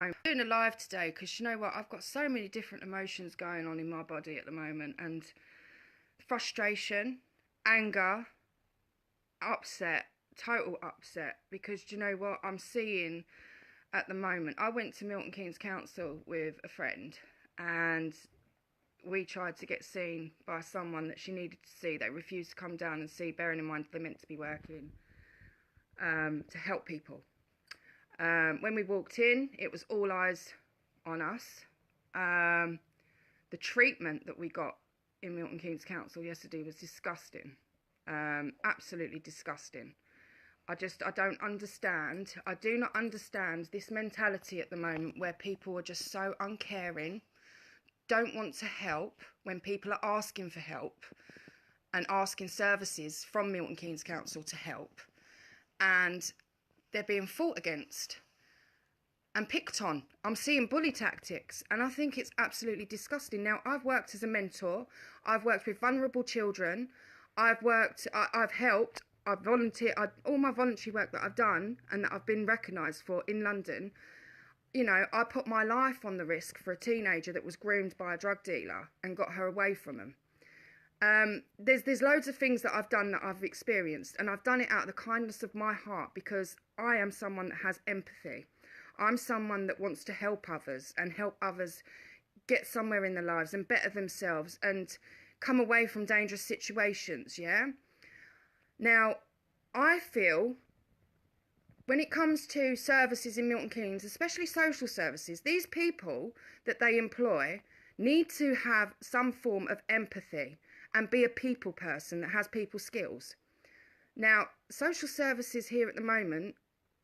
I'm doing a live today because you know what? I've got so many different emotions going on in my body at the moment, and frustration, anger, upset, total upset, because do you know what I'm seeing at the moment? I went to Milton Keynes Council with a friend, and we tried to get seen by someone that she needed to see. They refused to come down and see, bearing in mind they're meant to be working to help people. When we walked in, it was all eyes on us. The treatment that we got in Milton Keynes Council yesterday was disgusting. Absolutely disgusting. I don't understand. I do not understand this mentality at the moment where people are just so uncaring, don't want to help when people are asking for help and asking services from Milton Keynes Council to help. And they're being fought against and picked on. I'm seeing bully tactics, and I think it's absolutely disgusting. Now, I've worked as a mentor. I've worked with vulnerable children. I've helped. I've volunteered. All my voluntary work that I've done and that I've been recognised for in London, you know, I put my life on the risk for a teenager that was groomed by a drug dealer and got her away from him. There's loads of things that I've done that I've experienced, and I've done it out of the kindness of my heart because I am someone that has empathy. I'm someone that wants to help others and help others get somewhere in their lives and better themselves and come away from dangerous situations, yeah? Now, I feel when it comes to services in Milton Keynes, especially social services, these people that they employ need to have some form of empathy and be a people person that has people skills. Now, social services here at the moment,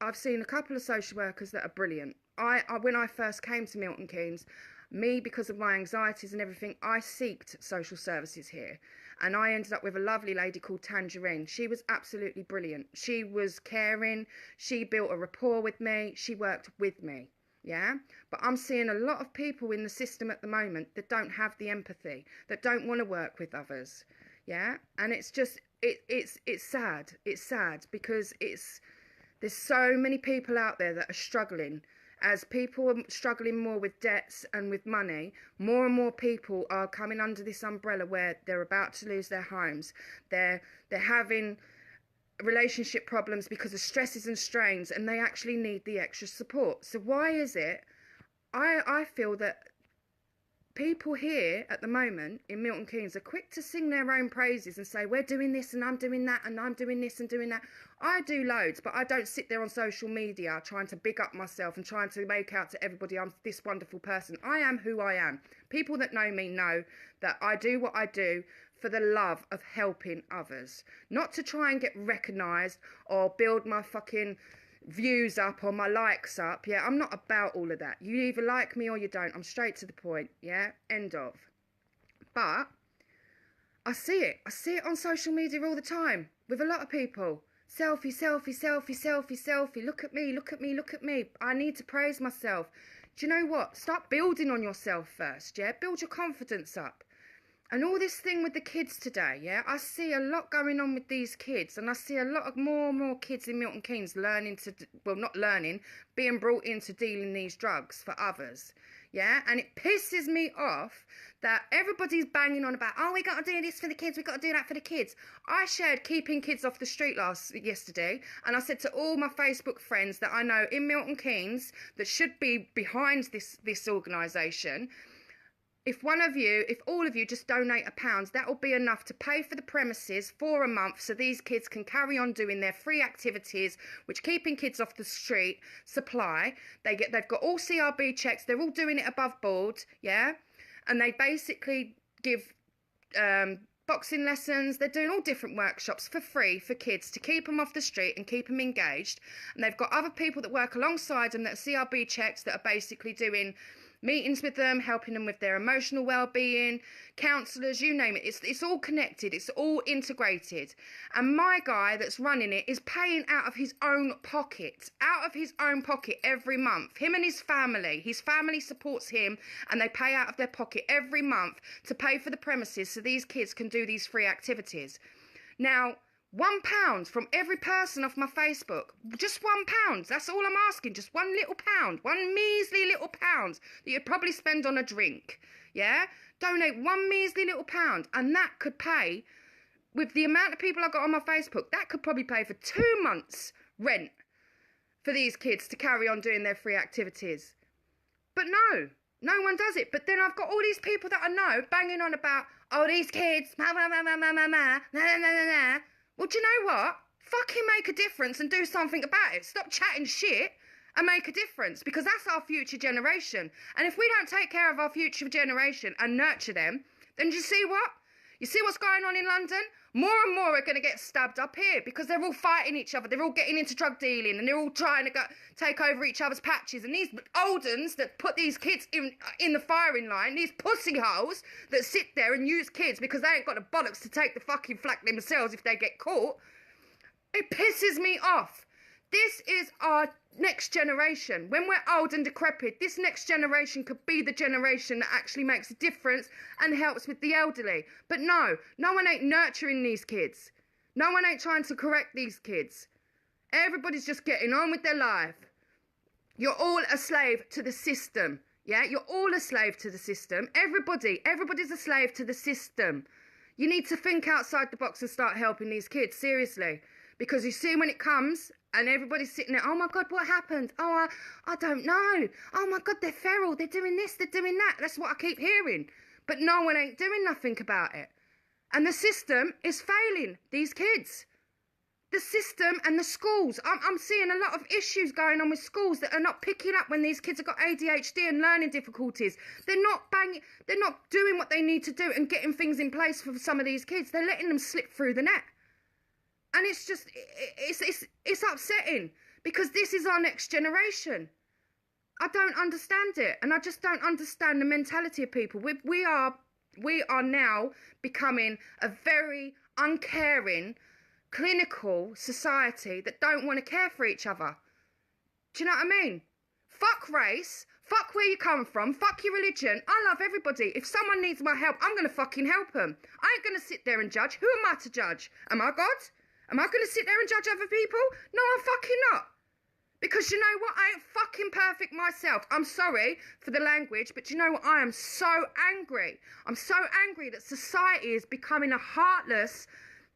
I've seen a couple of social workers that are brilliant. When I first came to Milton Keynes, because of my anxieties and everything, I sought social services here. And I ended up with a lovely lady called Tangerine. She was absolutely brilliant. She was caring. She built a rapport with me. She worked with me. Yeah, but I'm seeing a lot of people in the system at the moment that don't have the empathy, that don't want to work with others. Yeah, and it's just it's sad. It's sad because there's so many people out there that are struggling. As people are struggling more with debts and with money, more and more people are coming under this umbrella where they're about to lose their homes. They're having relationship problems because of stresses and strains, and they actually need the extra support. So why is it I feel that people here at the moment in Milton Keynes are quick to sing their own praises and say, we're doing this and I'm doing that and I'm doing this and doing that. I do loads, but I don't sit there on social media trying to big up myself and trying to make out to everybody I'm this wonderful person. I am who I am. People that know me know that I do what I do for the love of helping others, not to try and get recognised or build my fucking views up or my likes up. Yeah, I'm not about all of that. You either like me or you don't. I'm straight to the point. Yeah, end of. But I see it on social media all the time with a lot of people. Selfie, selfie, selfie, selfie, selfie. Look at me, look at me, look at me. I need to praise myself. Do you know what? Start building on yourself first, yeah? Build your confidence up. And all this thing with the kids today, yeah, I see a lot going on with these kids, and I see a lot of more and more kids in Milton Keynes learning to, well, not learning, being brought into dealing these drugs for others, yeah, and it pisses me off that everybody's banging on about, oh, we got to do this for the kids, we got to do that for the kids. I shared keeping kids off the street yesterday, and I said to all my Facebook friends that I know in Milton Keynes that should be behind this organisation, if all of you just donate £1, that will be enough to pay for the premises for a month so these kids can carry on doing their free activities, which keeping kids off the street supply. They've got all CRB checks. They're all doing it above board, yeah? And they basically give boxing lessons. They're doing all different workshops for free for kids to keep them off the street and keep them engaged. And they've got other people that work alongside them that are CRB checks that are basically doing meetings with them, helping them with their emotional well-being, counsellors, you name it. It's all connected. It's all integrated. And my guy that's running it is paying out of his own pocket, every month. Him and his family. His family supports him, and they pay out of their pocket every month to pay for the premises so these kids can do these free activities. Now, £1 from every person off my Facebook. Just £1. That's all I'm asking. Just one little pound. One measly little pound that you'd probably spend on a drink. Yeah? Donate one measly little pound. And that could pay, with the amount of people I got on my Facebook, that could probably pay for 2 months' rent for these kids to carry on doing their free activities. But no one does it. But then I've got all these people that I know banging on about, oh, these kids, Well, do you know what? Fucking make a difference and do something about it. Stop chatting shit and make a difference, because that's our future generation. And if we don't take care of our future generation and nurture them, then do you see what? You see what's going on in London? More and more are going to get stabbed up here because they're all fighting each other. They're all getting into drug dealing and they're all trying to take over each other's patches. And these old uns that put these kids in the firing line, these pussy holes that sit there and use kids because they ain't got the bollocks to take the fucking flak themselves if they get caught, it pisses me off. This is our next generation. When we're old and decrepit, this next generation could be the generation that actually makes a difference and helps with the elderly. But no one ain't nurturing these kids. No one ain't trying to correct these kids. Everybody's just getting on with their life. You're all a slave to the system. Yeah, you're all a slave to the system. Everybody's a slave to the system. You need to think outside the box and start helping these kids, seriously. Because you see when it comes and everybody's sitting there, oh my God, what happened? Oh, I don't know. Oh my God, they're feral. They're doing this, they're doing that. That's what I keep hearing. But no one ain't doing nothing about it. And the system is failing these kids. The system and the schools. I'm seeing a lot of issues going on with schools that are not picking up when these kids have got ADHD and learning difficulties. They're not doing what they need to do and getting things in place for some of these kids. They're letting them slip through the net. And it's just, it's upsetting because this is our next generation. I don't understand it. And I just don't understand the mentality of people. We are now becoming a very uncaring, clinical society that don't want to care for each other. Do you know what I mean? Fuck race. Fuck where you come from. Fuck your religion. I love everybody. If someone needs my help, I'm going to fucking help them. I ain't going to sit there and judge. Who am I to judge? Am I God? Am I going to sit there and judge other people? No, I'm fucking not. Because you know what? I ain't fucking perfect myself. I'm sorry for the language, but you know what? I am so angry. I'm so angry that society is becoming a heartless,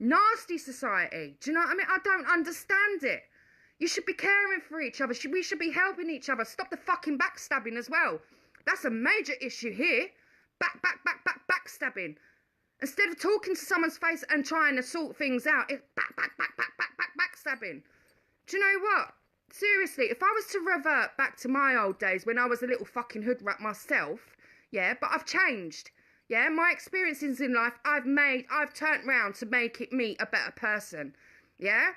nasty society. Do you know what I mean? I don't understand it. You should be caring for each other. We should be helping each other. Stop the fucking backstabbing as well. That's a major issue here. Backstabbing. Instead of talking to someone's face and trying to sort things out, it's backstabbing. Do you know what? Seriously, if I was to revert back to my old days when I was a little fucking hood rat myself, yeah, but I've changed. Yeah, my experiences in life, I've turned round to make it me a better person. Yeah?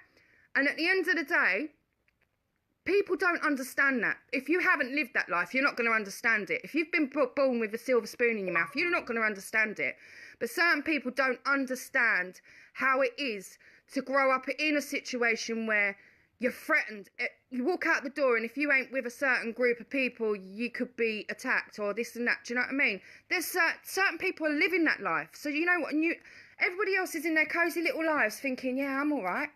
And at the end of the day, people don't understand that. If you haven't lived that life, you're not going to understand it. If you've been born with a silver spoon in your mouth, you're not going to understand it. But certain people don't understand how it is to grow up in a situation where you're threatened. You walk out the door and if you ain't with a certain group of people, you could be attacked or this and that. Do you know what I mean? There's certain people are living that life. So you know what? Everybody else is in their cosy little lives thinking, yeah, I'm all right.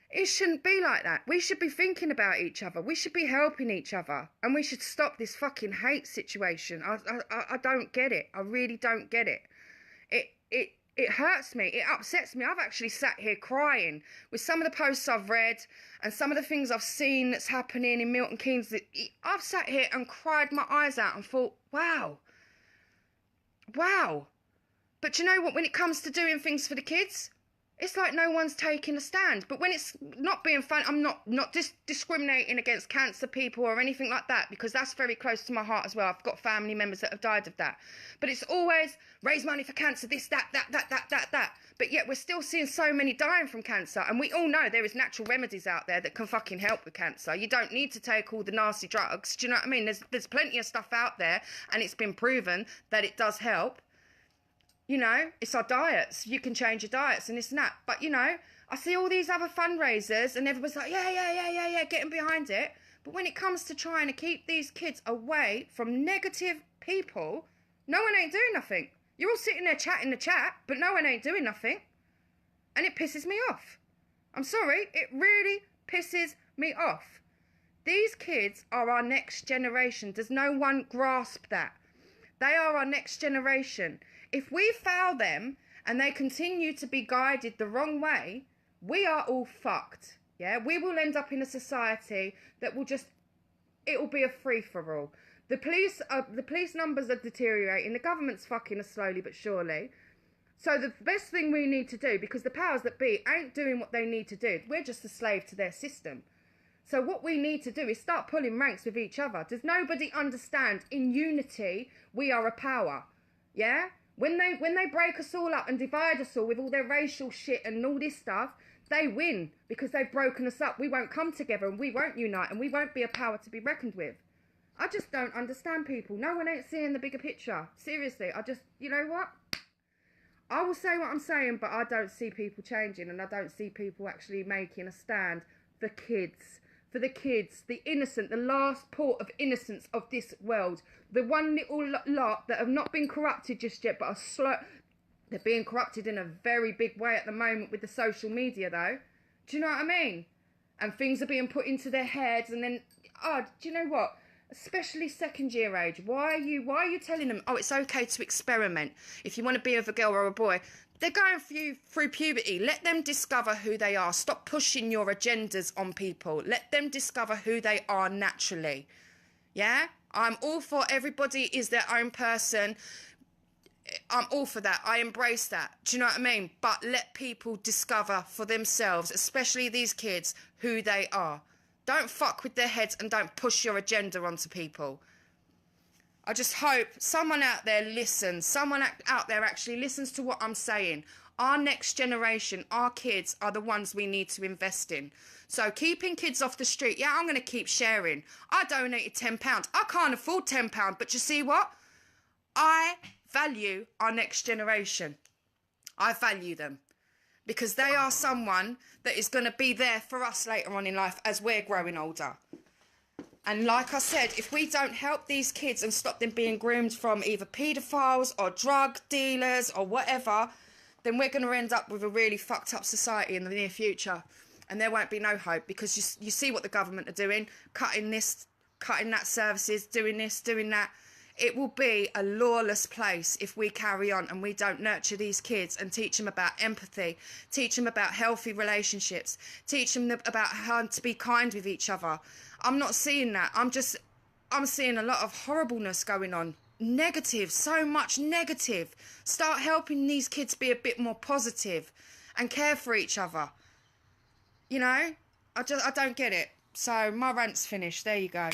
It shouldn't be like that. We should be thinking about each other. We should be helping each other. And we should stop this fucking hate situation. I don't get it. I really don't get it. It hurts me. It upsets me. I've actually sat here crying with some of the posts I've read and some of the things I've seen that's happening in Milton Keynes. I've sat here and cried my eyes out and thought, wow. But you know what? When it comes to doing things for the kids, it's like no one's taking a stand. But when it's not being fun, I'm not discriminating against cancer people or anything like that, because that's very close to my heart as well. I've got family members that have died of that. But it's always raise money for cancer, this, that. But yet we're still seeing so many dying from cancer. And we all know there is natural remedies out there that can fucking help with cancer. You don't need to take all the nasty drugs. Do you know what I mean? There's plenty of stuff out there and it's been proven that it does help. You know, it's our diets. You can change your diets and this and that. But, you know, I see all these other fundraisers and everybody's like, yeah, getting behind it. But when it comes to trying to keep these kids away from negative people, no one ain't doing nothing. You're all sitting there chatting the chat, but no one ain't doing nothing. And it pisses me off. I'm sorry, it really pisses me off. These kids are our next generation. Does no one grasp that? They are our next generation. If we fail them and they continue to be guided the wrong way, we are all fucked. Yeah, we will end up in a society that will just, it will be a free-for-all. The police numbers are deteriorating. The government's fucking us slowly but surely. So the best thing we need to do, because the powers that be ain't doing what they need to do, we're just a slave to their system. So what we need to do is start pulling ranks with each other. Does nobody understand in unity we are a power? Yeah? When they break us all up and divide us all with all their racial shit and all this stuff, they win because they've broken us up. We won't come together and we won't unite and we won't be a power to be reckoned with. I just don't understand people. No one ain't seeing the bigger picture. Seriously, you know what? I will say what I'm saying, but I don't see people changing and I don't see people actually making a stand for kids. For the kids, the innocent, the last port of innocence of this world. The one little lot that have not been corrupted just yet, but are slow. They're being corrupted in a very big way at the moment with the social media, though. Do you know what I mean? And things are being put into their heads, and then, do you know what? Especially second-year age. Why are you telling them, oh, it's okay to experiment if you want to be with a girl or a boy? They're going through puberty. Let them discover who they are. Stop pushing your agendas on people. Let them discover who they are naturally. Yeah? I'm all for everybody is their own person. I'm all for that. I embrace that. Do you know what I mean? But let people discover for themselves, especially these kids, who they are. Don't fuck with their heads and don't push your agenda onto people. I just hope someone out there listens. Someone out there actually listens to what I'm saying. Our next generation, our kids, are the ones we need to invest in. So keeping kids off the street, yeah, I'm going to keep sharing. I donated £10. I can't afford £10, but you see what? I value our next generation. I value them. Because they are someone that is going to be there for us later on in life as we're growing older. And like I said, if we don't help these kids and stop them being groomed from either paedophiles or drug dealers or whatever, then we're going to end up with a really fucked up society in the near future. And there won't be no hope, because you see what the government are doing, cutting this, cutting that services, doing this, doing that. It will be a lawless place if we carry on and we don't nurture these kids and teach them about empathy, teach them about healthy relationships, teach them about how to be kind with each other. I'm not seeing that. I'm seeing a lot of horribleness going on. Negative, so much negative. Start helping these kids be a bit more positive and care for each other. You know, I don't get it. So my rant's finished. There you go.